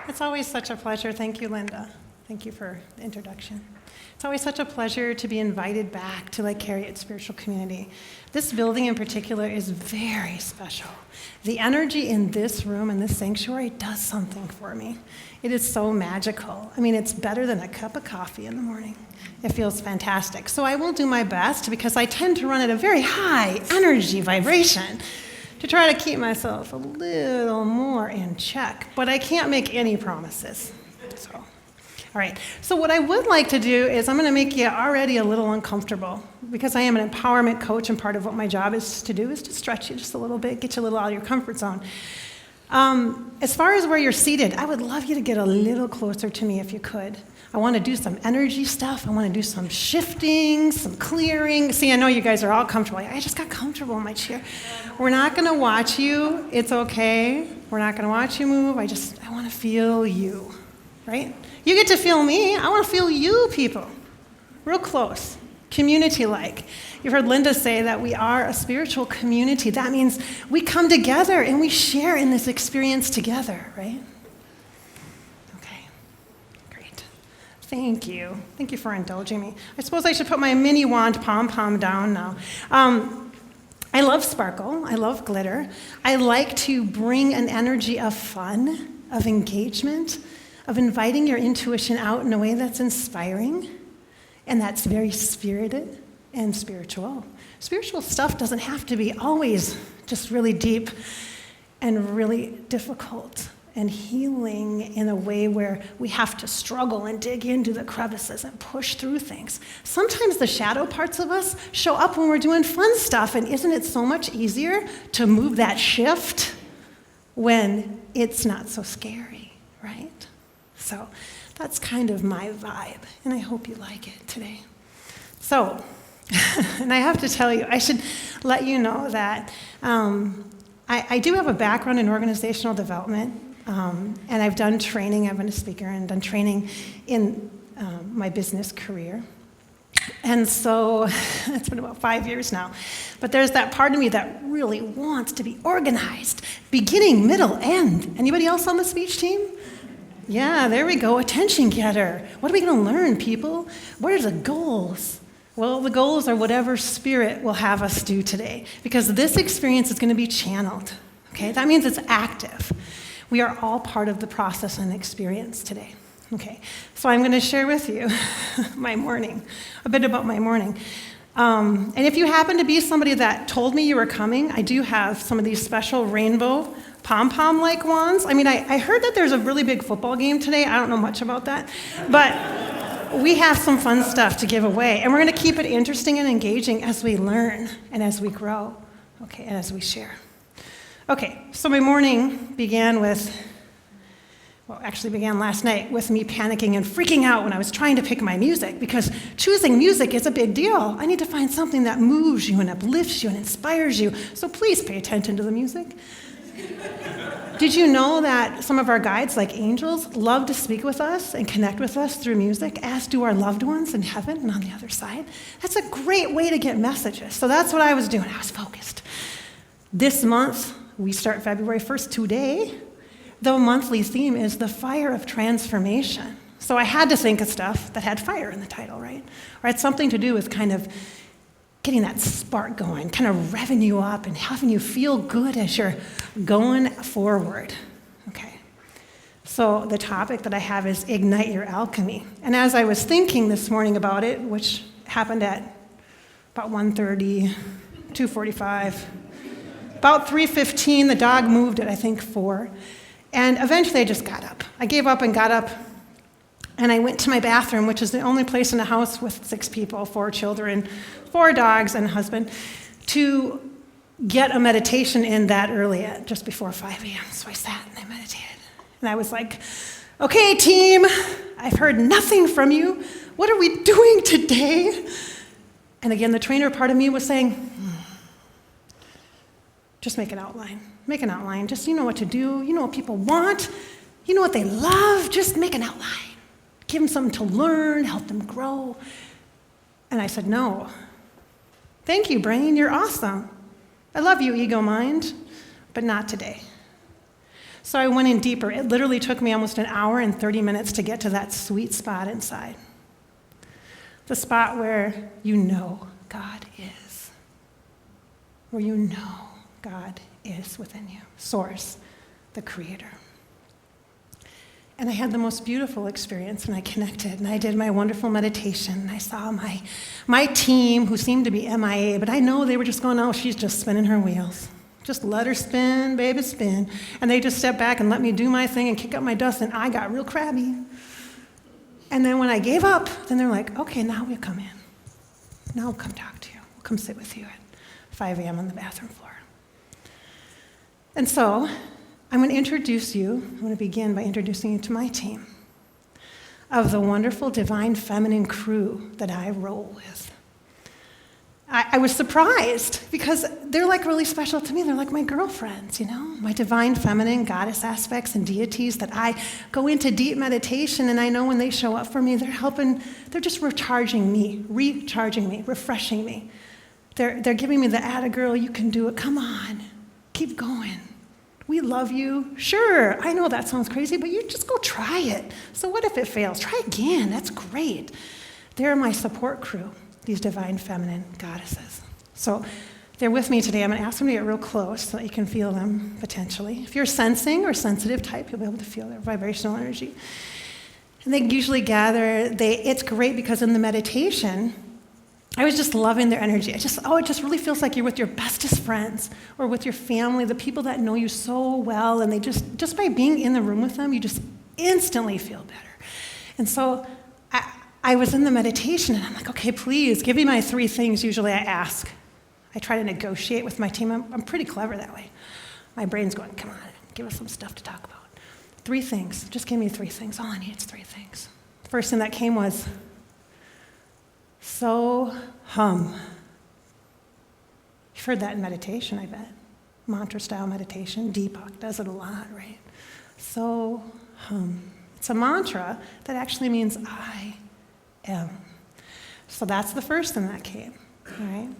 It's always such a pleasure. Thank you, Linda. Thank you for the introduction. It's always such a pleasure to be invited back to Lake Harriet Spiritual Community. This building in particular is very special. The energy in this room, in this sanctuary, does something for me. It is so magical. I mean, it's better than a cup of coffee in the morning. It feels fantastic. So I will do my best, because I tend to run at a very high energy vibration, to try to keep myself a little more in check. But I can't make any promises. All right, so what I would like to do is I'm going to make you already a little uncomfortable, because I am an empowerment coach, and part of what my job is to do is to stretch you just a little bit, get you a little out of your comfort zone. As far as where you're seated, I would love you to get a little closer to me if you could. I want to do some energy stuff. I want to do some shifting, some clearing. See, I know you guys are all comfortable. I just got comfortable in my chair. We're not going to watch you. It's okay. We're not going to watch you move. I want to feel you, right? You get to feel me. I want to feel you people. Real close. Community-like. You've heard Linda say that we are a spiritual community. That means we come together and we share in this experience together, right? Okay. Great. Thank you. Thank you for indulging me. I suppose I should put my mini wand pom-pom down now. I love sparkle. I love glitter. I like to bring an energy of fun, of engagement, of inviting your intuition out in a way that's inspiring and that's very spirited and spiritual. Spiritual stuff doesn't have to be always just really deep and really difficult and healing in a way where we have to struggle and dig into the crevices and push through things. Sometimes the shadow parts of us show up when we're doing fun stuff, and isn't it so much easier to move that shift when it's not so scary, right? So that's kind of my vibe, and I hope you like it today. So, and I have to tell you, I should let you know that I do have a background in organizational development, and I've done training. I've been a speaker and done training in my business career. And so it's been about 5 years now. But there's that part of me that really wants to be organized, beginning, middle, end. Anybody else on the speech team? Yeah, there we go, attention getter. What are we going to learn, people? What are the goals? Well, the goals are whatever spirit will have us do today, because this experience is going to be channeled, okay? That means it's active. We are all part of the process and experience today, okay? So I'm going to share with you my morning, a bit about my morning. And if you happen to be somebody that told me you were coming, I do have some of these special rainbow pom-pom-like wands. I mean, I heard that there's a really big football game today. I don't know much about that. But we have some fun stuff to give away. And we're going to keep it interesting and engaging as we learn and as we grow, okay, and as we share. Okay, so my morning began last night with me panicking and freaking out when I was trying to pick my music, because choosing music is a big deal. I need to find something that moves you and uplifts you and inspires you. So please pay attention to the music. Did you know that some of our guides, like angels, love to speak with us and connect with us through music, as do our loved ones in heaven and on the other side? That's a great way to get messages. So that's what I was doing. I was focused. This month, we start February 1st today. The monthly theme is the fire of transformation. So I had to think of stuff that had fire in the title, right? Or had something to do with kind of getting that spark going, kind of revving you up and having you feel good as you're going forward, okay? So the topic that I have is Ignite Your Alchemy. And as I was thinking this morning about it, which happened at about 1:30, 2:45, about 3:15, the dog moved at, I think, 4. And eventually I just got up. I gave up and got up, and I went to my bathroom, which is the only place in the house with 6 people, 4 children, 4 dogs, and a husband, to get a meditation in that early, at just before 5 a.m. So I sat and I meditated. And I was like, okay, team, I've heard nothing from you. What are we doing today? And again, the trainer part of me was saying, just make an outline. Make an outline. Just, you know what to do. You know what people want. You know what they love. Just make an outline. Give them something to learn, help them grow. And I said, no. Thank you, brain. You're awesome. I love you, ego mind, but not today. So I went in deeper. It literally took me almost an hour and 30 minutes to get to that sweet spot inside. The spot where you know God is. Where you know God is within you. Source, the Creator. And I had the most beautiful experience, and I connected, and I did my wonderful meditation. I saw my team, who seemed to be MIA, but I know they were just going, oh, she's just spinning her wheels. Just let her spin, baby, spin. And they just stepped back and let me do my thing and kick up my dust, and I got real crabby. And then when I gave up, then they're like, okay, now we'll come in. Now we'll come talk to you. We'll come sit with you at 5 a.m. on the bathroom floor. And so I'm going to introduce you, I'm going to begin by introducing you to my team of the wonderful divine feminine crew that I roll with. I was surprised because they're like really special to me. They're like my girlfriends, my divine feminine goddess aspects and deities that I go into deep meditation, and I know when they show up for me, they're just recharging me, refreshing me. They're giving me the atta girl, you can do it, come on, keep going. We love you. Sure, I know that sounds crazy, but you just go try it. So what if it fails? Try again, that's great. They're my support crew, these divine feminine goddesses. So they're with me today. I'm going to ask them to get real close so that you can feel them potentially. If you're sensing or sensitive type, you'll be able to feel their vibrational energy. And they usually gather. It's great because in the meditation, I was just loving their energy. It just really feels like you're with your bestest friends or with your family, the people that know you so well, and they just by being in the room with them, you just instantly feel better. And so I was in the meditation, and I'm like, okay, please, give me my 3 things. Usually I ask. I try to negotiate with my team. I'm pretty clever that way. My brain's going, come on, give us some stuff to talk about. 3 things. Just give me 3 things. All I need is 3 things. The first thing that came was, so hum. You've heard that in meditation, I bet. Mantra-style meditation. Deepak does it a lot, right? So hum. It's a mantra that actually means I am. So that's the first thing that came, all right?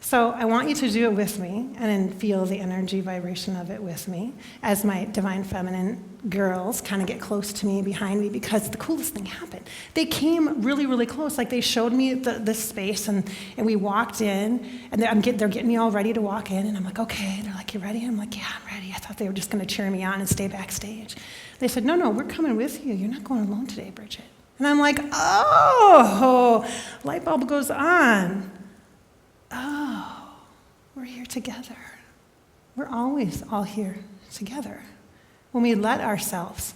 So I want you to do it with me and then feel the energy vibration of it with me as my divine feminine girls kind of get close to me, behind me, because the coolest thing happened. They came really, really close. Like they showed me this space, and we walked in, and they're getting me all ready to walk in, and I'm like, okay. They're like, you ready? I'm like, yeah, I'm ready. I thought they were just going to cheer me on and stay backstage. They said, no, we're coming with you. You're not going alone today, Bridget. And I'm like, oh, light bulb goes on. Oh, we're here together. We're always all here together. When we let ourselves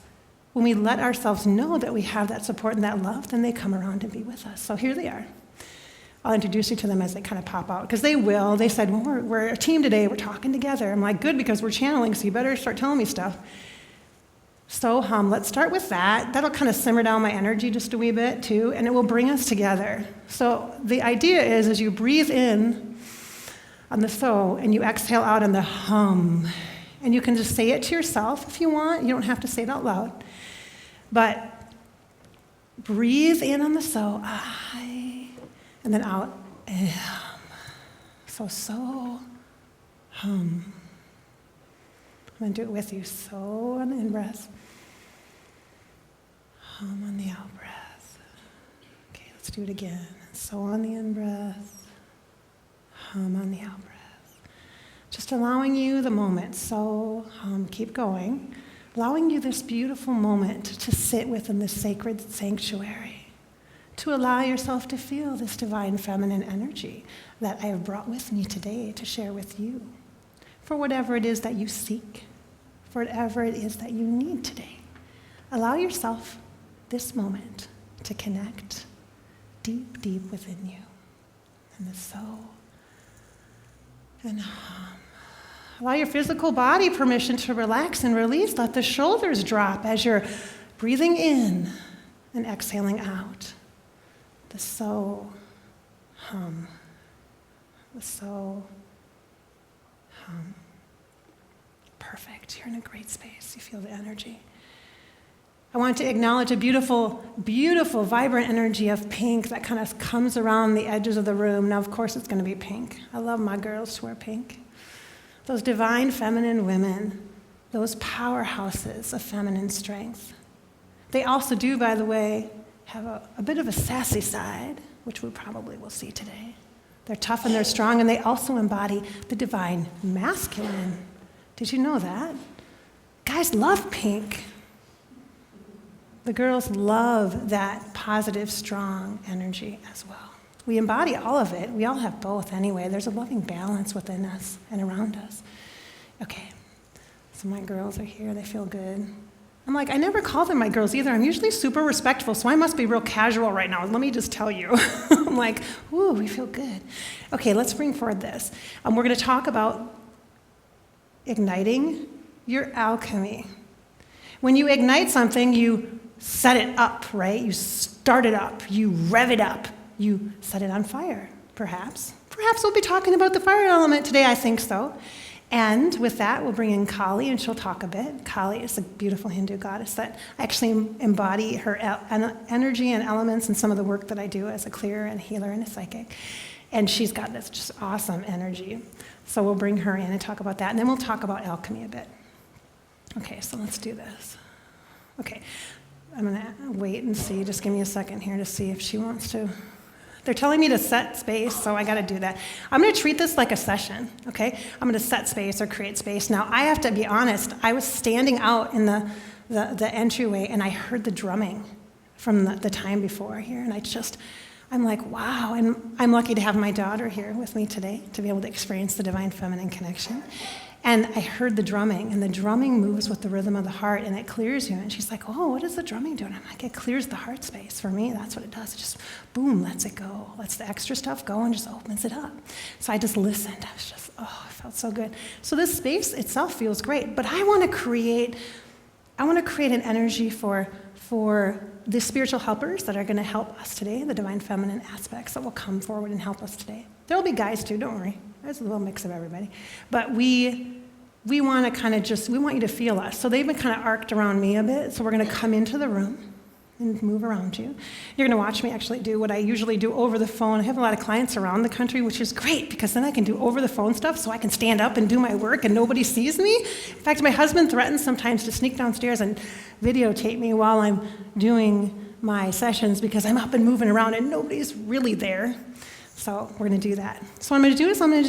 know that we have that support and that love, then they come around and be with us. So here they are. I'll introduce you to them as they kind of pop out, because they will. They said, well, we're a team today. We're talking together. I'm like, good, because we're channeling, so you better start telling me stuff. So let's start with that. That'll kind of simmer down my energy just a wee bit too, and it will bring us together. So the idea is, as you breathe in on the so, and you exhale out on the hum, and you can just say it to yourself if you want. You don't have to say it out loud. But breathe in on the so, I, and then out, am. So hum. I'm going to do it with you. So on the in-breath. Hum on the out-breath. Okay, let's do it again. So on the in-breath. Hum on the out-breath. Just allowing you the moment. So hum, keep going. Allowing you this beautiful moment to sit within this sacred sanctuary. To allow yourself to feel this divine feminine energy that I have brought with me today to share with you. For whatever it is that you seek, for whatever it is that you need today. Allow yourself this moment to connect deep, deep within you. And the so and hum. Allow your physical body permission to relax and release. Let the shoulders drop as you're breathing in and exhaling out. The so hum. The so hum. Perfect. You're in a great space. You feel the energy. I want to acknowledge a beautiful, beautiful, vibrant energy of pink that kind of comes around the edges of the room. Now, of course, it's going to be pink. I love my girls to wear pink. Those divine feminine women those powerhouses of feminine strength. They also do, by the way, have a bit of a sassy side, which we probably will see today. They're tough and they're strong, and they also embody the divine masculine. Did you know that? Guys love pink. The girls love that positive, strong energy as well. We embody all of it. We all have both anyway. There's a loving balance within us and around us. Okay, so my girls are here. They feel good. I'm like, I never call them my girls either. I'm usually super respectful, so I must be real casual right now. Let me just tell you. I'm like, ooh, we feel good. Okay, let's bring forward this. We're going to talk about igniting your alchemy. When you ignite something, you set it up, right? You start it up. You rev it up. You set it on fire, perhaps. Perhaps we'll be talking about the fire element today. I think so. And with that, we'll bring in Kali, and she'll talk a bit. Kali is a beautiful Hindu goddess that actually embody her energy and elements in some of the work that I do as a clearer and healer and a psychic. And she's got this just awesome energy. So we'll bring her in and talk about that, and then we'll talk about alchemy a bit. Okay, so let's do this. Okay, I'm going to wait and see. Just give me a second here to see if she wants to. They're telling me to set space, so I got to do that. I'm going to treat this like a session, okay? I'm going to set space or create space. Now, I have to be honest. I was standing out in the entryway, and I heard the drumming from the time before here, and I'm like, wow. And I'm lucky to have my daughter here with me today to be able to experience the divine feminine connection. And I heard the drumming, and the drumming moves with the rhythm of the heart, and it clears you. And she's like, oh, what is the drumming doing? I'm like, it clears the heart space. For me, that's what it does. It just, boom, lets it go. Lets the extra stuff go and just opens it up. So I just listened. I was just, oh, it felt so good. So this space itself feels great, but I want to create an energy for the spiritual helpers that are going to help us today, the divine feminine aspects that will come forward and help us today. There will be guys too, don't worry. There's a little mix of everybody. But we want to we want you to feel us. So they've been kind of arced around me a bit, so we're going to come into the room and move around you. You're going to watch me actually do what I usually do over the phone. I have a lot of clients around the country, which is great, because then I can do over the phone stuff, so I can stand up and do my work and nobody sees me. In fact, my husband threatens sometimes to sneak downstairs and videotape me while I'm doing my sessions, because I'm up and moving around and nobody's really there. So we're going to do that. So what I'm going to do is I'm going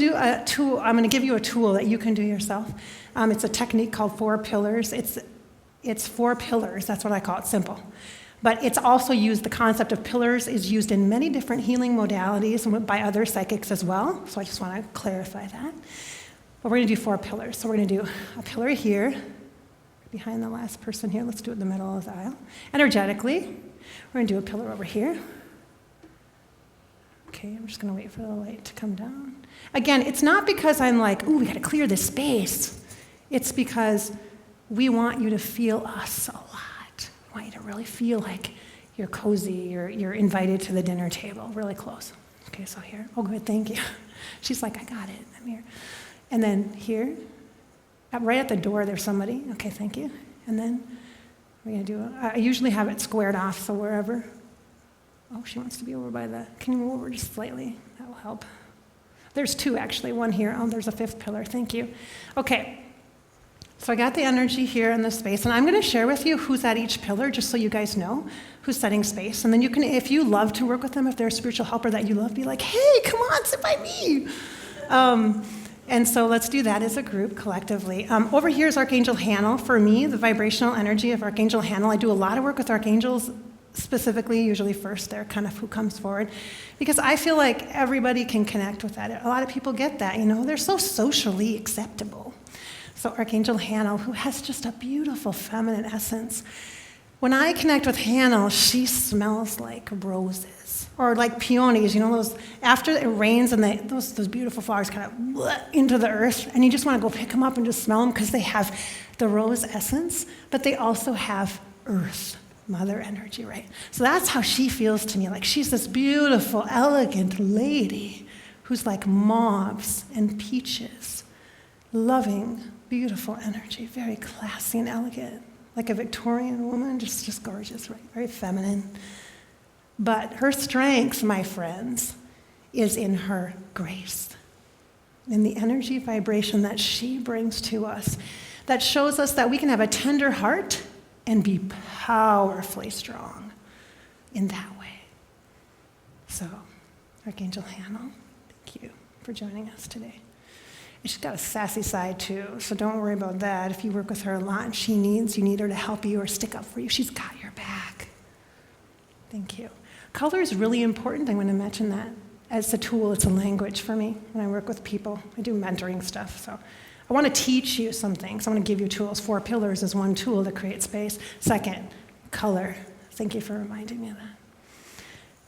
to give you a tool that you can do yourself. It's a technique called 4 pillars. It's 4 pillars. That's what I call it, simple. But it's also used, the concept of pillars is used in many different healing modalities and by other psychics as well. So I just want to clarify that. But we're going to do 4 pillars. So we're going to do a pillar here, behind the last person here. Let's do it in the middle of the aisle. Energetically, we're going to do a pillar over here. Okay, I'm just going to wait for the light to come down. Again, it's not because I'm like, ooh, we got to clear this space. It's because we want you to feel us a lot. We want you to really feel like you're cozy, you're invited to the dinner table, really close. Okay, so here. Oh, good, thank you. She's like, I got it. I'm here. And then here, right at the door, there's somebody. Okay, thank you. And then we're going to do I usually have it squared off, so wherever. Oh, she wants to be over by can you move over just slightly? That will help. There's 2, actually. 1 here. Oh, there's a 5th pillar. Thank you. Okay. So I got the energy here in this space, and I'm going to share with you who's at each pillar, just so you guys know who's setting space. And then you can, if you love to work with them, if they're a spiritual helper that you love, be like, hey, come on, sit by me. And so let's do that as a group, collectively. Over here is Archangel Michael. For me, the vibrational energy of Archangel Michael, I do a lot of work with archangels, specifically, usually first, they're kind of who comes forward, because I feel like everybody can connect with that. A lot of people get that, they're so socially acceptable. So Archangel Michael, who has just a beautiful feminine essence. When I connect with Michael, she smells like roses, or like peonies, those, after it rains and those beautiful flowers kind of into the earth, and you just want to go pick them up and just smell them, because they have the rose essence, but they also have earth. Mother energy, right? So that's how she feels to me. Like she's this beautiful, elegant lady who's like mauves and peaches. Loving, beautiful energy, very classy and elegant. Like a Victorian woman, just gorgeous, right? Very feminine. But her strength, my friends, is in her grace, in the energy vibration that she brings to us. that shows us that we can have a tender heart and be powerfully strong in that way. So, Archangel Hannah, thank you for joining us today. And she's got a sassy side too, so don't worry about that. If you work with her a lot and you need her to help you or stick up for you, she's got your back. Thank you. Color is really important. I'm going to mention that. As a tool, it's a language for me when I work with people. I do mentoring stuff, so I want to teach you some things. I want to give you tools. 4 pillars is one tool to create space. Second, color. Thank you for reminding me of that.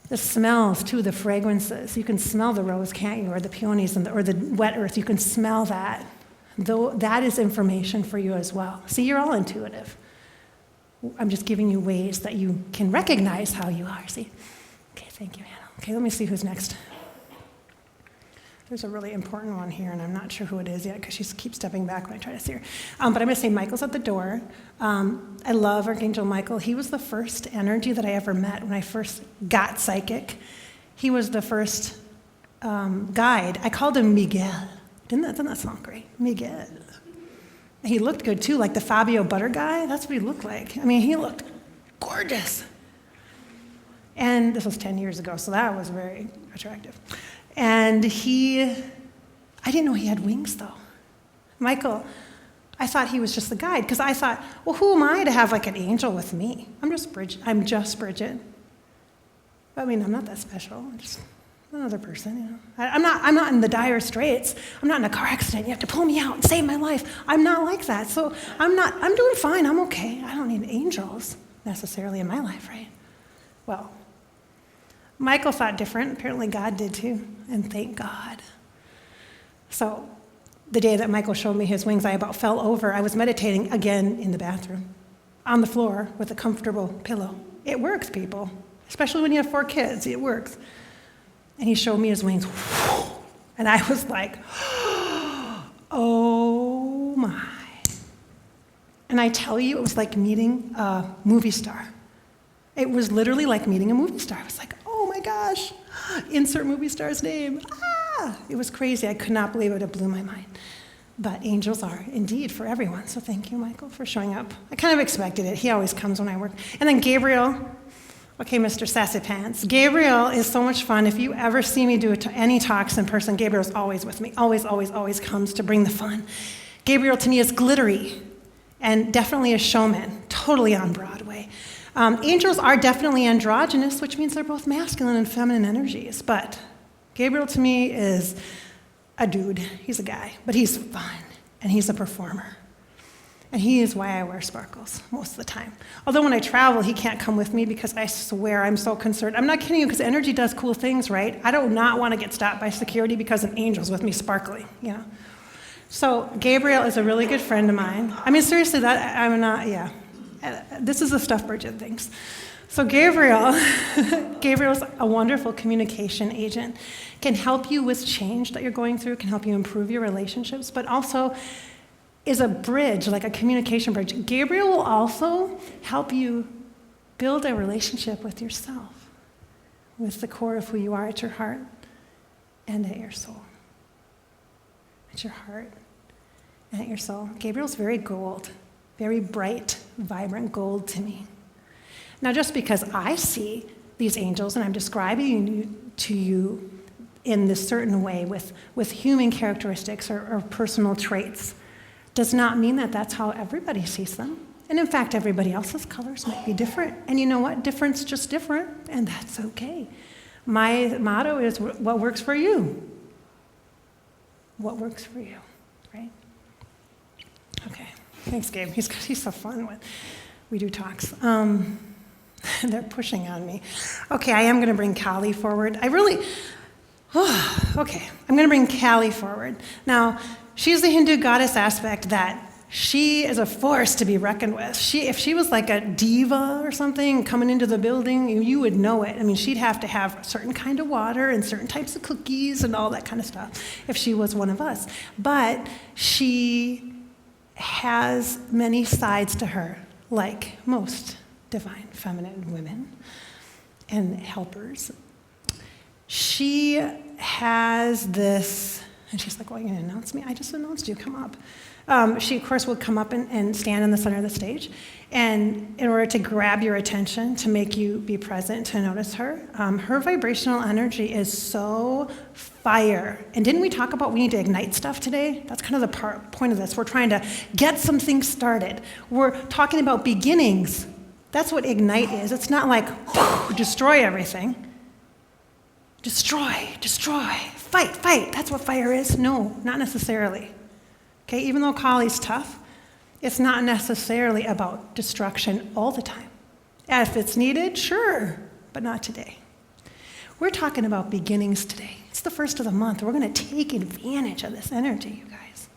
The smells, too, the fragrances. You can smell the rose, can't you? Or the peonies or the wet earth. You can smell that. Though that is information for you as well. See, you're all intuitive. I'm just giving you ways that you can recognize how you are. See? Okay, thank you, Hannah. Okay, let me see who's next. There's a really important one here, and I'm not sure who it is yet because she keeps stepping back when I try to see her. But I'm going to say Michael's at the door. I love Archangel Michael. He was the first energy that I ever met when I first got psychic. He was the first guide. I called him Miguel. Doesn't that sound great? Miguel. He looked good, too, like the Fabio Butter guy. That's what he looked like. I mean, he looked gorgeous. And this was 10 years ago, so that was very attractive. And I didn't know he had wings, though. Michael, I thought he was just the guide, because I thought, well, who am I to have like an angel with me? I'm just Bridget. I mean, I'm not that special. I'm just another person, you know. I'm not in the dire straits. I'm not in a car accident. You have to pull me out and save my life. I'm not like that. So I'm doing fine. I'm okay. I don't need angels necessarily in my life, right? Well, Michael thought different. Apparently God did too, and thank God. So the day that Michael showed me his wings, I about fell over. I was meditating again in the bathroom, on the floor with a comfortable pillow. It works, people, especially when you have 4 kids. It works. And he showed me his wings, and I was like, oh my. And I tell you, it was like meeting a movie star. It was literally like meeting a movie star. I was like, oh my gosh, insert movie star's name. It was crazy. I could not believe it. It blew my mind. But angels are indeed for everyone. So thank you, Michael, for showing up. I kind of expected it. He always comes when I work. And then Gabriel. Okay, Mr. Sassy Pants. Gabriel is so much fun. If you ever see me do any talks in person, Gabriel's always with me. Always, always, always comes to bring the fun. Gabriel to me is glittery and definitely a showman, totally on Broadway. Angels are definitely androgynous, which means they're both masculine and feminine energies. But Gabriel to me is a dude. He's a guy, but he's fun, and he's a performer. And he is why I wear sparkles most of the time. Although when I travel, he can't come with me because I swear I'm so concerned. I'm not kidding you, because energy does cool things, right? I do not want to get stopped by security because an angel's with me sparkling, you know? So Gabriel is a really good friend of mine. I mean, seriously, this is the stuff Bridget thinks. So Gabriel's a wonderful communication agent, can help you with change that you're going through, can help you improve your relationships, but also is a bridge, like a communication bridge. Gabriel will also help you build a relationship with yourself, with the core of who you are at your heart and at your soul. At your heart and at your soul. Gabriel's very gold, very bright, vibrant gold to me. Now, just because I see these angels and I'm describing to you in this certain way with human characteristics or personal traits, does not mean that that's how everybody sees them. And in fact, everybody else's colors might be different. And you know what? Different's just different, and that's okay. My motto is what works for you. What works for you, right? Okay. Thanks, Gabe. He's so fun when we do talks. They're pushing on me. Okay, I am going to bring Kali forward. I'm going to bring Kali forward. Now, she's the Hindu goddess aspect that she is a force to be reckoned with. If she was like a diva or something coming into the building, you would know it. I mean, she'd have to have a certain kind of water and certain types of cookies and all that kind of stuff if she was one of us. But she has many sides to her, like most divine feminine women and helpers. She has this And she's like, well, you're going to announce me? I just announced you. Come up. She, of course, would come up and stand in the center of the stage. And in order to grab your attention, to make you be present, to notice her, her vibrational energy is so fire. And didn't we talk about we need to ignite stuff today? That's kind of the point of this. We're trying to get some things started. We're talking about beginnings. That's what ignite is. It's not like destroy everything. Destroy, fight. That's what fire is. No, not necessarily. Okay, even though Kali's tough, it's not necessarily about destruction all the time. If it's needed, sure, but not today. We're talking about beginnings today. It's the first of the month. We're going to take advantage of this energy, you guys.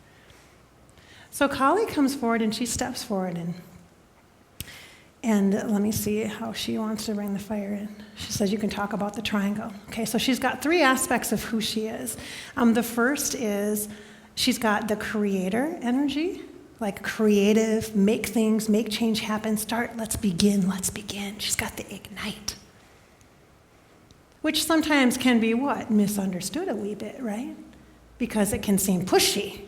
So Kali comes forward and she steps forward and let me see how she wants to bring the fire in. She says you can talk about the triangle. Okay, so she's got three aspects of who she is. The first is she's got the creator energy, like creative, make things, make change happen, let's begin. She's got the ignite, which sometimes can be what? Misunderstood a wee bit, right? Because it can seem pushy,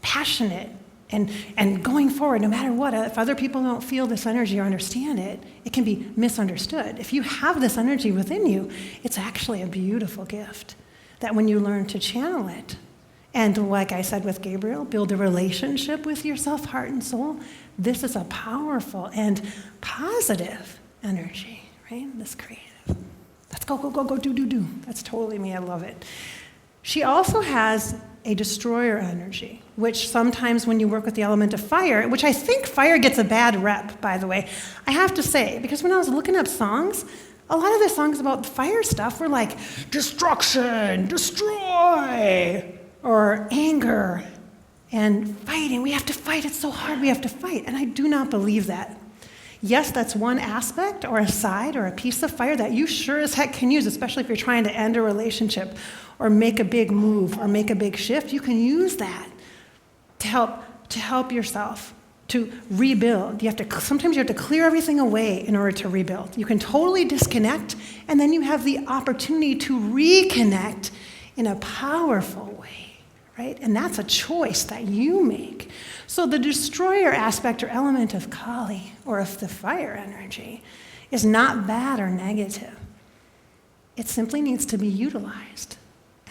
passionate, and going forward, no matter what, if other people don't feel this energy or understand it, it can be misunderstood. If you have this energy within you, it's actually a beautiful gift that when you learn to channel it, and like I said with Gabriel, build a relationship with yourself, heart and soul, this is a powerful and positive energy, right? This creative. Let's go, do. That's totally me, I love it. She also has a destroyer energy, which sometimes when you work with the element of fire, which I think fire gets a bad rep, by the way, I have to say, because when I was looking up songs, a lot of the songs about fire stuff were like, destruction, destroy, or anger, and fighting. We have to fight, it's so hard, we have to fight. And I do not believe that. Yes, that's one aspect or a side or a piece of fire that you sure as heck can use, especially if you're trying to end a relationship or make a big move or make a big shift. You can use that to help yourself to rebuild. Sometimes you have to clear everything away in order to rebuild. You can totally disconnect, and then you have the opportunity to reconnect in a powerful way, right? And that's a choice that you make. So the destroyer aspect or element of Kali, or of the fire energy, is not bad or negative. It simply needs to be utilized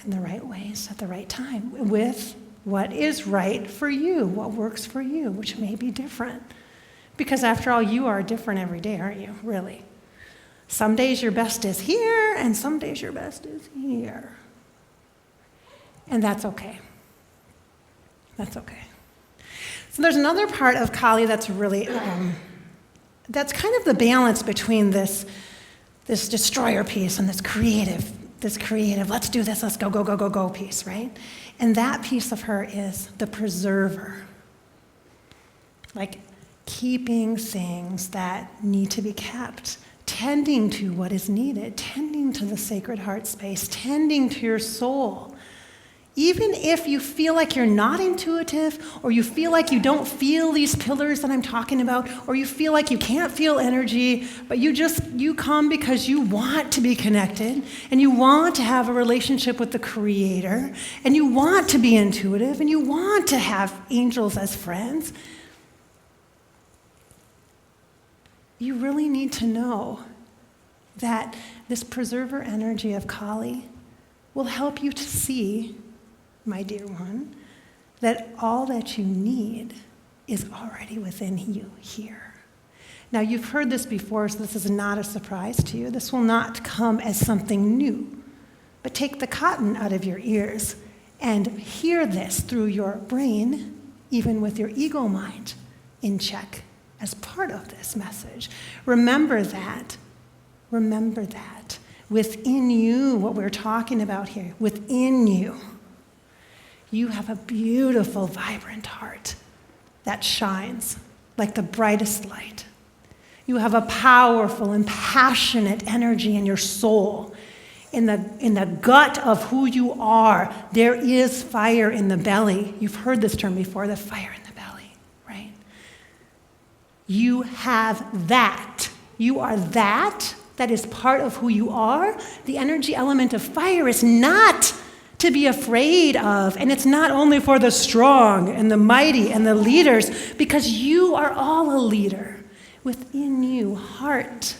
in the right ways at the right time with what is right for you, what works for you, which may be different. Because after all, you are different every day, aren't you, really? Some days your best is here, and some days your best is here. And that's okay. That's okay. So there's another part of Kali that's really, that's kind of the balance between this destroyer piece and this creative, let's do this, let's go piece, right? And that piece of her is the preserver. Like keeping things that need to be kept, tending to what is needed, tending to the sacred heart space, tending to your soul. Even if you feel like you're not intuitive, or you feel like you don't feel these pillars that I'm talking about, or you feel like you can't feel energy, but you come because you want to be connected, and you want to have a relationship with the Creator, and you want to be intuitive, and you want to have angels as friends, you really need to know that this preserver energy of Kali will help you to see, my dear one, that all that you need is already within you here. Now, you've heard this before, so this is not a surprise to you. This will not come as something new. But take the cotton out of your ears and hear this through your brain, even with your ego mind in check as part of this message. Remember that. Within you, what we're talking about here, within you, you have a beautiful, vibrant heart that shines like the brightest light. You have a powerful and passionate energy in your soul. In the gut of who you are, there is fire in the belly. You've heard this term before, the fire in the belly, right? You have that. You are that. That is part of who you are. The energy element of fire is not to be afraid of. And it's not only for the strong and the mighty and the leaders, because you are all a leader within you, heart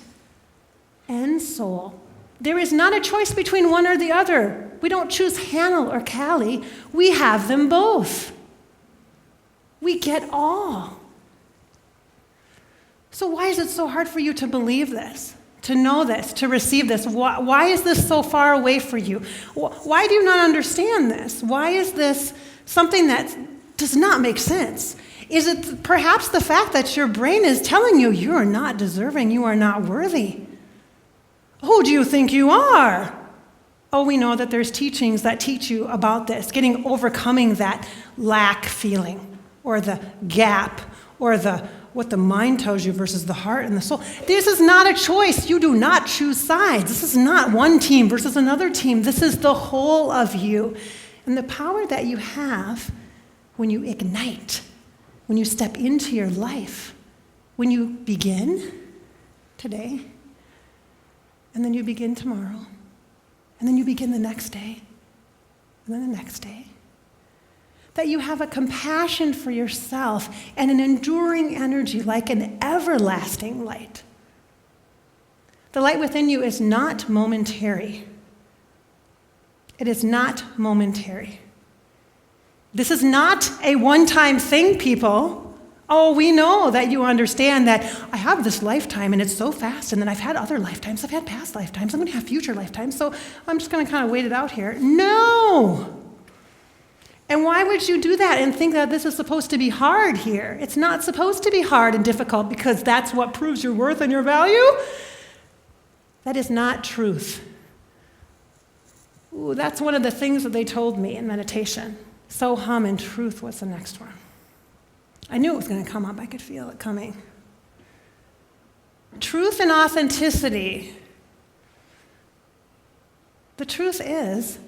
and soul. There is not a choice between one or the other. We don't choose Hannah or Callie. We have them both. We get all. So why is it so hard for you to believe this, to know this, to receive this? Why is this so far away for you? Why do you not understand this? Why is this something that does not make sense? Is it perhaps the fact that your brain is telling you you are not deserving, you are not worthy? Who do you think you are? Oh, we know that there's teachings that teach you about this, overcoming that lack feeling, or the gap, or what the mind tells you versus the heart and the soul. This is not a choice. You do not choose sides. This is not one team versus another team. This is the whole of you. And the power that you have when you ignite, when you step into your life, when you begin today, and then you begin tomorrow, and then you begin the next day, and then the next day. That you have a compassion for yourself and an enduring energy like an everlasting light. The light within you is not momentary. It is not momentary. This is not a one-time thing, people. Oh, we know that you understand that I have this lifetime and it's so fast, and then I've had other lifetimes, I've had past lifetimes, I'm going to have future lifetimes, so I'm just going to kind of wait it out here. No! And why would you do that and think that this is supposed to be hard here? It's not supposed to be hard and difficult because that's what proves your worth and your value. That is not truth. Ooh, that's one of the things that they told me in meditation. So hum and truth was the next one. I knew it was going to come up. I could feel it coming. Truth and authenticity. The truth is,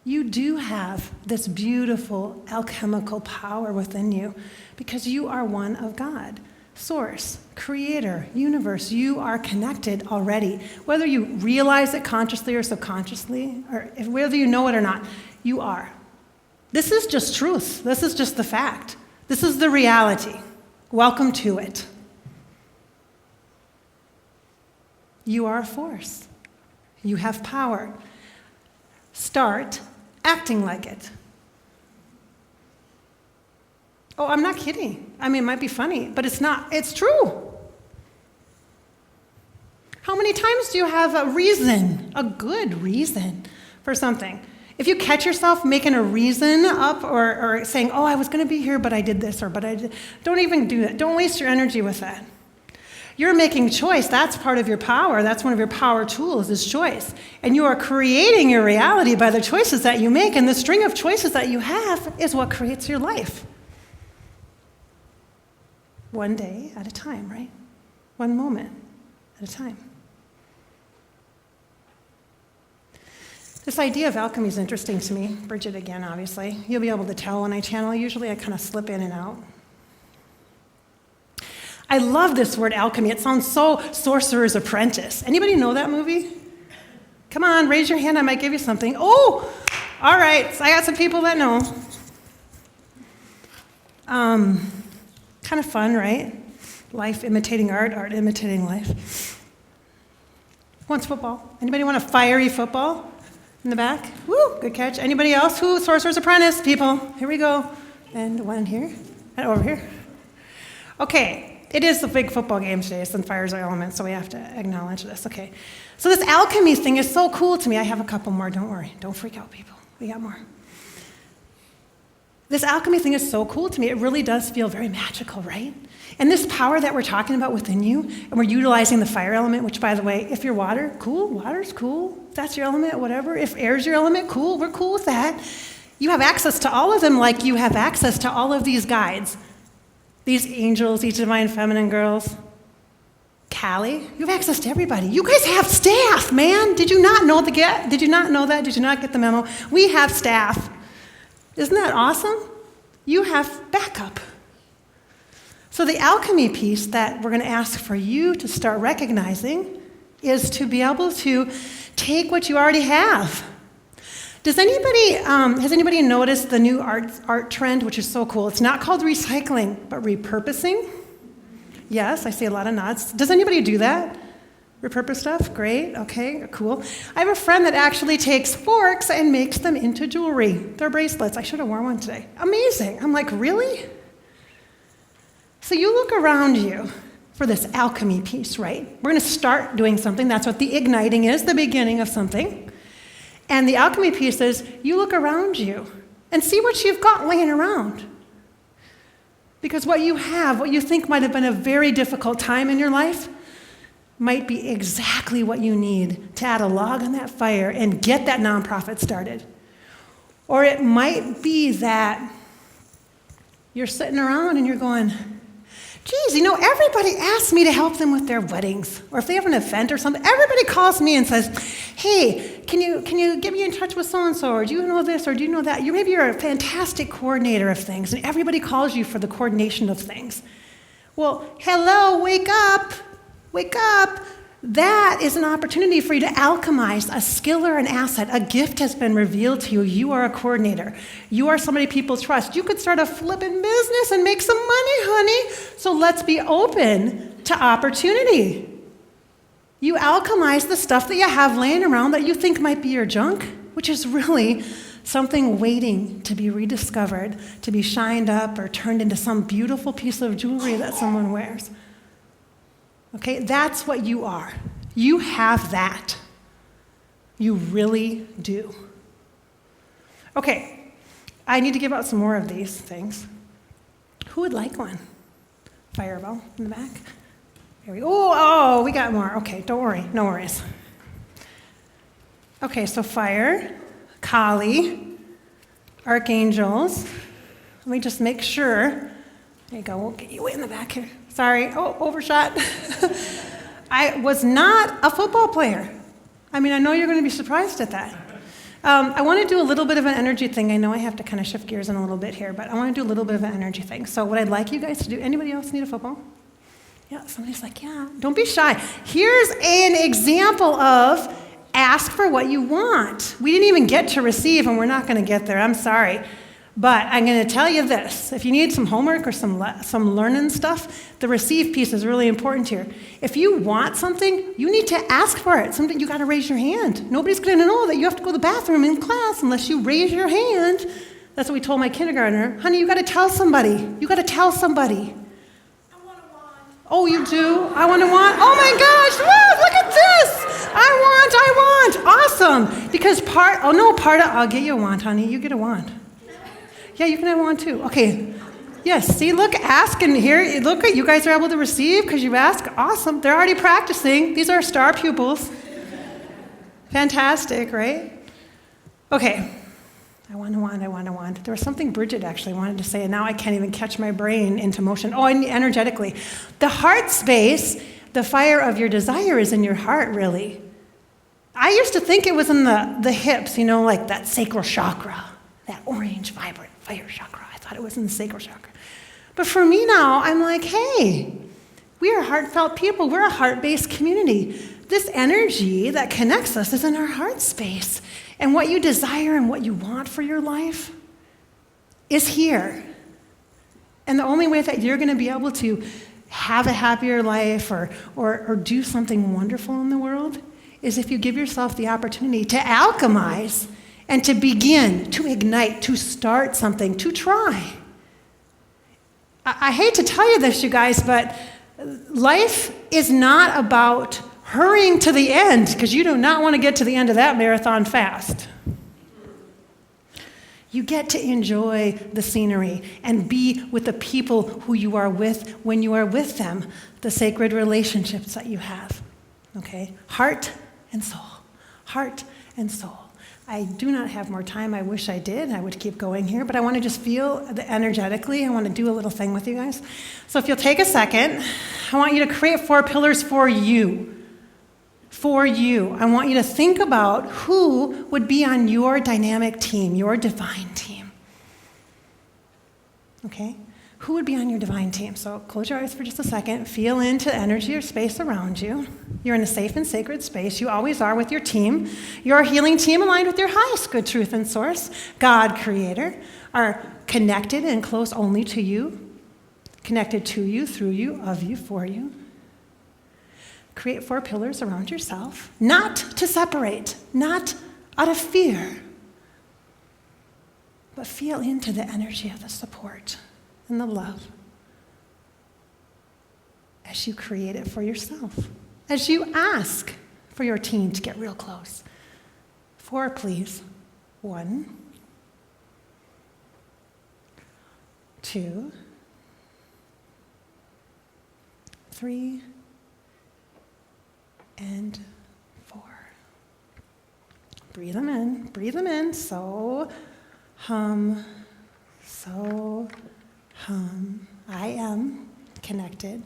you do have this beautiful alchemical power within you because you are one of God. Source, creator, universe, you are connected already. Whether you realize it consciously or subconsciously, or whether you know it or not, you are. This is just truth. This is just the fact. This is the reality. Welcome to it. You are a force. You have power. Start acting like it. Oh, I'm not kidding. I mean, it might be funny, but it's not. It's true. How many times do you have a reason, a good reason for something? If you catch yourself making a reason up or saying, oh, I was going to be here, but I did this, or but I did, don't even do that. Don't waste your energy with that. You're making choice. That's part of your power. That's one of your power tools is choice. And you are creating your reality by the choices that you make, and the string of choices that you have is what creates your life. One day at a time, right? One moment at a time. This idea of alchemy is interesting to me. Bridget again, obviously. You'll be able to tell when I channel. Usually I kind of slip in and out. I love this word alchemy. It sounds so Sorcerer's Apprentice. Anybody know that movie? Come on, raise your hand. I might give you something. Oh, all right. So I got some people that know. Kind of fun, right? Life imitating art, art imitating life. Who wants football? Anybody want a fiery football? In the back? Woo, good catch. Anybody else? Who? Sorcerer's Apprentice, people. Here we go. And one here. And over here. Okay, it is the big football game today. It's in Fire's Element, so we have to acknowledge this. Okay. So this alchemy thing is so cool to me. I have a couple more. Don't worry. Don't freak out, people. We got more. This alchemy thing is so cool to me. It really does feel very magical, right? And this power that we're talking about within you, and we're utilizing the fire element, which, by the way, if you're water, cool. Water's cool. If that's your element, whatever. If air's your element, cool. We're cool with that. You have access to all of them like you have access to all of these guides. These angels, these divine feminine girls. Callie, you have access to everybody. You guys have staff, man. Did you not know Did you not know that? Did you not get the memo? We have staff. Isn't that awesome? You have backup. So the alchemy piece that we're going to ask for you to start recognizing is to be able to take what you already have. Has anybody noticed the new art trend, which is so cool? It's not called recycling, but repurposing. Yes, I see a lot of nods. Does anybody do that? Repurpose stuff? Great, okay, cool. I have a friend that actually takes forks and makes them into jewelry. They're bracelets. I should have worn one today. Amazing. I'm like, really? So you look around you for this alchemy piece, right? We're going to start doing something. That's what the igniting is, the beginning of something. And the alchemy piece is you look around you and see what you've got laying around. Because what you have, what you think might have been a very difficult time in your life, might be exactly what you need to add a log on that fire and get that nonprofit started. Or it might be that you're sitting around and you're going, geez, everybody asks me to help them with their weddings. Or if they have an event or something, everybody calls me and says, hey, can you get me in touch with so-and-so? Or do you know this or do you know that? Maybe you're a fantastic coordinator of things, and everybody calls you for the coordination of things. Well, hello, wake up. Wake up. That is an opportunity for you to alchemize a skill or an asset. A gift has been revealed to you. You are a coordinator. You are somebody people trust. You could start a flipping business and make some money, honey. So let's be open to opportunity. You alchemize the stuff that you have laying around that you think might be your junk, which is really something waiting to be rediscovered, to be shined up or turned into some beautiful piece of jewelry that someone wears. Okay, that's what you are. You have that. You really do. Okay, I need to give out some more of these things. Who would like one? Fireball in the back. Here we go. Oh, we got more. Okay, don't worry, no worries. Okay, so fire, Kali, archangels. Let me just make sure. There you go. We'll get you way in the back here. Sorry. Oh, overshot. I was not a football player. I know you're going to be surprised at that. I want to do a little bit of an energy thing. I know I have to kind of shift gears in a little bit here, but I want to do a little bit of an energy thing. So what I'd like you guys to do, anybody else need a football? Yeah, somebody's like, yeah. Don't be shy. Here's an example of ask for what you want. We didn't even get to receive, and we're not going to get there. I'm sorry. But I'm going to tell you this. If you need some homework or some learning stuff, the receive piece is really important here. If you want something, you need to ask for it. Something you got to raise your hand. Nobody's going to know that you have to go to the bathroom in class unless you raise your hand. That's what we told my kindergartner. Honey, you got to tell somebody. You got to tell somebody. I want a wand. Oh, you do? I want a wand? Oh my gosh, woo, look at this. I want. Awesome. Because I'll get you a wand, honey. You get a wand. Yeah, you can have one too. Okay. Yes, see, look, ask, and here, look, you guys are able to receive because you ask. Awesome. They're already practicing. These are star pupils. Fantastic, right? Okay. I want a wand. There was something Bridget actually wanted to say, and now I can't even catch my brain into motion. Oh, and energetically. The heart space, the fire of your desire is in your heart, really. I used to think it was in the hips, like that sacral chakra, that orange, vibrant fire chakra. I thought it was in the sacral chakra. But for me now, I'm like, hey, we are heartfelt people. We're a heart-based community. This energy that connects us is in our heart space. And what you desire and what you want for your life is here. And the only way that you're going to be able to have a happier life or do something wonderful in the world is if you give yourself the opportunity to alchemize and to begin, to ignite, to start something, to try. I hate to tell you this, you guys, but life is not about hurrying to the end, because you do not want to get to the end of that marathon fast. You get to enjoy the scenery and be with the people who you are with when you are with them, the sacred relationships that you have. Okay? Heart and soul. Heart and soul. I do not have more time. I wish I did. I would keep going here, but I want to just feel energetically. I want to do a little thing with you guys. So if you'll take a second, I want you to create 4 pillars for you. For you. I want you to think about who would be on your dynamic team, your divine team. Okay? Who would be on your divine team? So close your eyes for just a second. Feel into energy or space around you. You're in a safe and sacred space. You always are with your team. Your healing team aligned with your highest good truth and source, God, Creator, are connected and close only to you, connected to you, through you, of you, for you. Create 4 pillars around yourself, not to separate, not out of fear, but feel into the energy of the support and the love as you create it for yourself, as you ask for your team to get real close. 4, please. 1, 2, 3, and 4. Breathe them in, breathe them in. So hum. I am connected.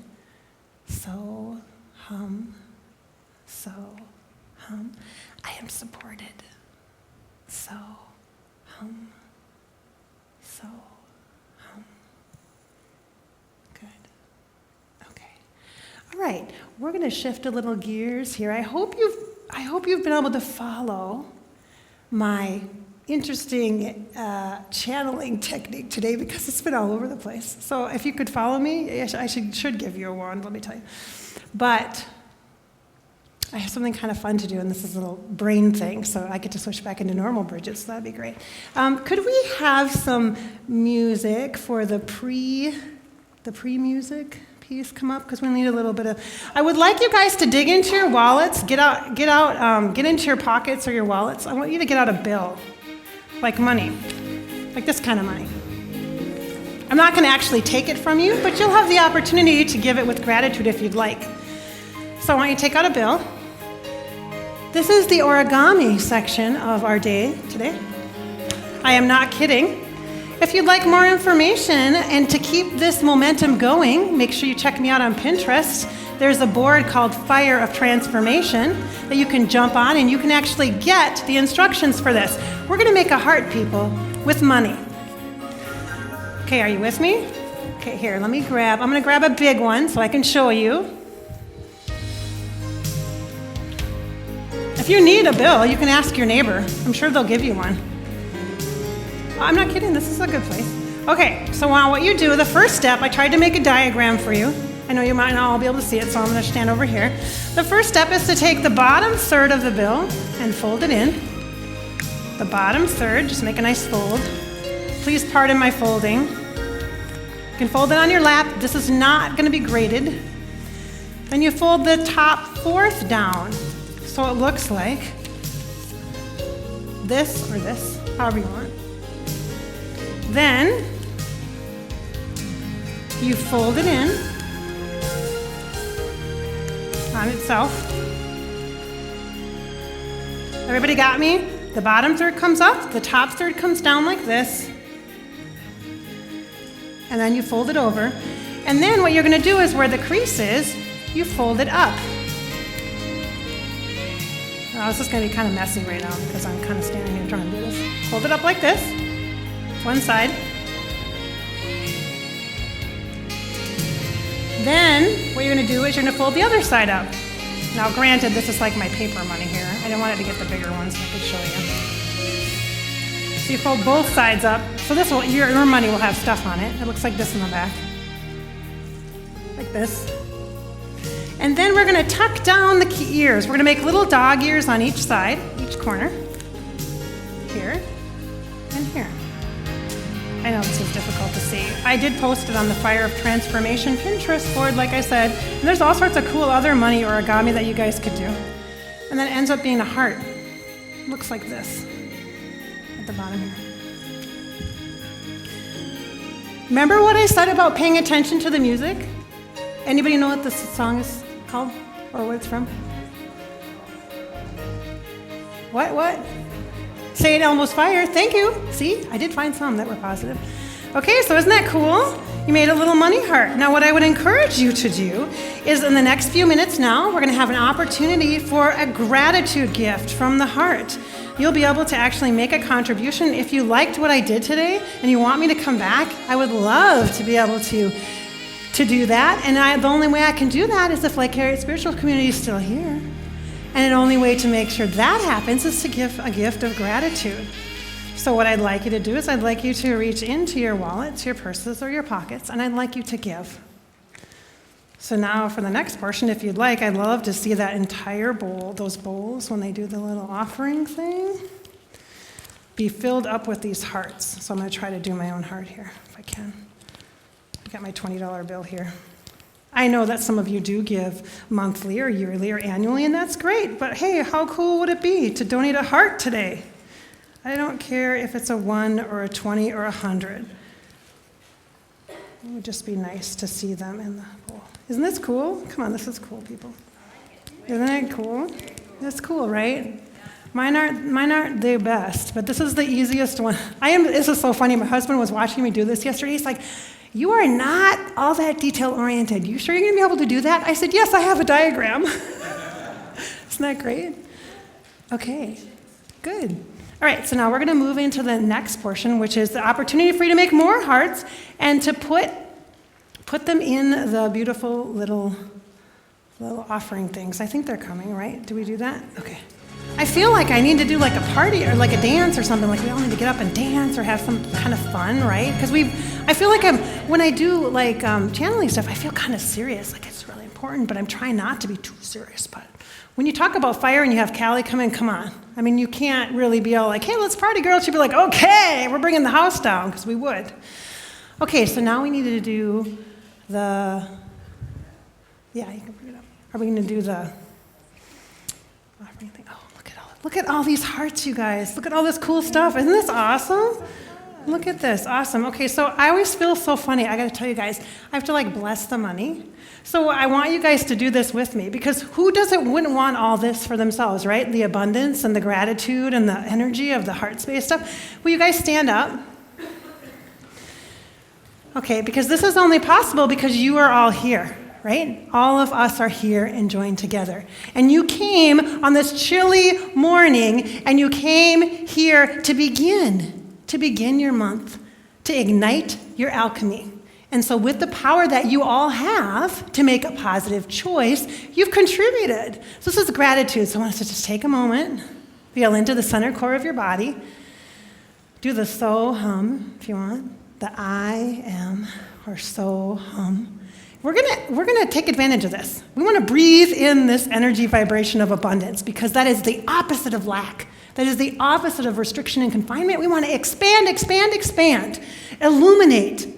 So hum. I am supported. So hum. Good. Okay. All right. We're going to shift a little gears here. I hope you've been able to follow my interesting channeling technique today because it's been all over the place. So if you could follow me, I should give you a wand, let me tell you. But I have something kind of fun to do, and this is a little brain thing, so I get to switch back into normal Bridget, so that'd be great. Could we have some music for the pre-music piece come up? Because we need a little bit of... I would like you guys to dig into your wallets, get into your pockets or your wallets. I want you to get out a bill. Like money, like this kind of money. I'm not going to actually take it from you, but you'll have the opportunity to give it with gratitude if you'd like. So I want you to take out a bill. This is the origami section of our day today. I am not kidding. If you'd like more information and to keep this momentum going, make sure you check me out on Pinterest. There's a board called Fire of Transformation that you can jump on, and you can actually get the instructions for this. We're going to make a heart, people, with money. Okay, are you with me? Okay, here, I'm going to grab a big one so I can show you. If you need a bill, you can ask your neighbor. I'm sure they'll give you one. I'm not kidding, this is a good place. Okay, so now what you do, the first step, I tried to make a diagram for you. I know you might not all be able to see it, so I'm going to stand over here. The first step is to take the bottom third of the bill and fold it in. The bottom third, just make a nice fold. Please pardon my folding. You can fold it on your lap. This is not going to be graded. Then you fold the top fourth down, so it looks like this or this, however you want. Then you fold it in on itself. Everybody got me? The bottom third comes up, the top third comes down like this. And then you fold it over. And then what you're going to do is where the crease is, you fold it up. Oh, this is going to be kind of messy right now because I'm kind of standing here trying to do this. Fold it up like this, one side. Then what you're going to do is you're going to fold the other side up. Now granted, this is like my paper money here. I didn't want it to get the bigger ones so I could show you. So you fold both sides up. So this will, your money will have stuff on it. It looks like this in the back. Like this. And then we're going to tuck down the ears. We're going to make little dog ears on each side, each corner. Here and here. I know this is difficult to see. I did post it on the Fire of Transformation Pinterest board, like I said. And there's all sorts of cool other money origami that you guys could do. And then it ends up being a heart. It looks like this at the bottom here. Remember what I said about paying attention to the music? Anybody know what this song is called or what it's from? What? Say it, Elmo's Fire. Thank you. See, I did find some that were positive. Okay, so isn't that cool? You made a little money heart. Now, what I would encourage you to do is in the next few minutes now, we're going to have an opportunity for a gratitude gift from the heart. you'll be able to actually make a contribution. If you liked what I did today and you want me to come back, I would love to be able to do that. And the only way I can do that is if Lake Harriet Spiritual Community is still here. And the only way to make sure that happens is to give a gift of gratitude. So what I'd like you to do is I'd like you to reach into your wallets, your purses, or your pockets, and I'd like you to give. So now for the next portion, if you'd like, I'd love to see that entire bowl, those bowls, when they do the little offering thing, be filled up with these hearts. So I'm going to try to do my own heart here, if I can. I got my $20 bill here. I know that some of you do give monthly or yearly or annually, and that's great. But hey, how cool would it be to donate a heart today? I don't care if it's a 1 or a 20 or 100. It would just be nice to see them in the bowl. Isn't this cool? Come on, this is cool, people. Isn't it cool? That's cool, right? Mine aren't the best, but this is the easiest one. This is so funny. My husband was watching me do this yesterday. He's like, "You are not all that detail-oriented. You sure you're going to be able to do that?" I said, "Yes, I have a diagram." Isn't that great? Okay, good. All right, so now we're going to move into the next portion, which is the opportunity for you to make more hearts and to put them in the beautiful little offering things. I think they're coming, right? Do we do that? Okay. I feel like I need to do like a party or like a dance or something. Like we all need to get up and dance or have some kind of fun, right? Because I feel like when I do like channeling stuff, I feel kind of serious. Like it's really important, but I'm trying not to be too serious. But when you talk about fire and you have Callie come in, come on. I mean, you can't really be all like, "Hey, let's party, girls." She'd be like, "Okay, we're bringing the house down," because we would. Okay, so now we need to do you can bring it up. Are we going to do the offering thing? Oh, look at all these hearts, you guys. Look at all this cool stuff. Isn't this awesome? Look at this. Awesome. Okay, so I always feel so funny. I got to tell you guys, I have to like bless the money. So I want you guys to do this with me, because who wouldn't want all this for themselves, right? The abundance and the gratitude and the energy of the heart space stuff. Will you guys stand up? Okay, because this is only possible because you are all here, right? All of us are here and joined together. And you came on this chilly morning, and you came here to begin your month, to ignite your alchemy. And so with the power that you all have to make a positive choice, you've contributed. So this is gratitude. So I want us to just take a moment, feel into the center core of your body. Do the so hum if you want. The I am, or so hum. We're gonna take advantage of this. We want to breathe in this energy vibration of abundance, because that is the opposite of lack. That is the opposite of restriction and confinement. We want to expand, expand, expand. Illuminate.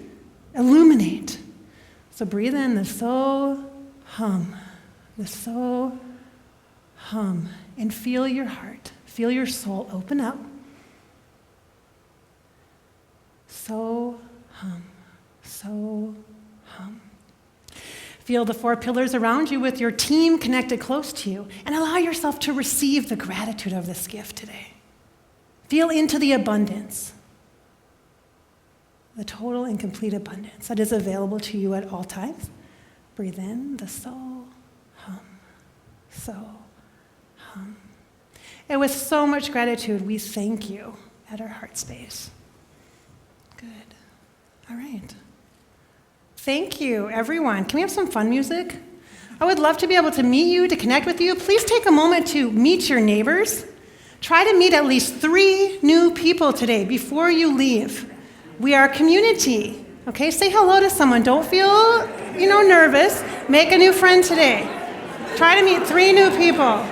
So breathe in the so hum, and feel your heart, feel your soul open up. So hum. Feel the 4 pillars around you with your team connected close to you, and allow yourself to receive the gratitude of this gift today. Feel into the abundance, the total and complete abundance that is available to you at all times. Breathe in the so hum. And with so much gratitude, we thank you at our heart space. Good. All right. Thank you, everyone. Can we have some fun music? I would love to be able to meet you, to connect with you. Please take a moment to meet your neighbors. Try to meet at least 3 new people today before you leave. We are a community, okay? Say hello to someone. Don't feel, nervous. Make a new friend today. Try to meet 3 new people.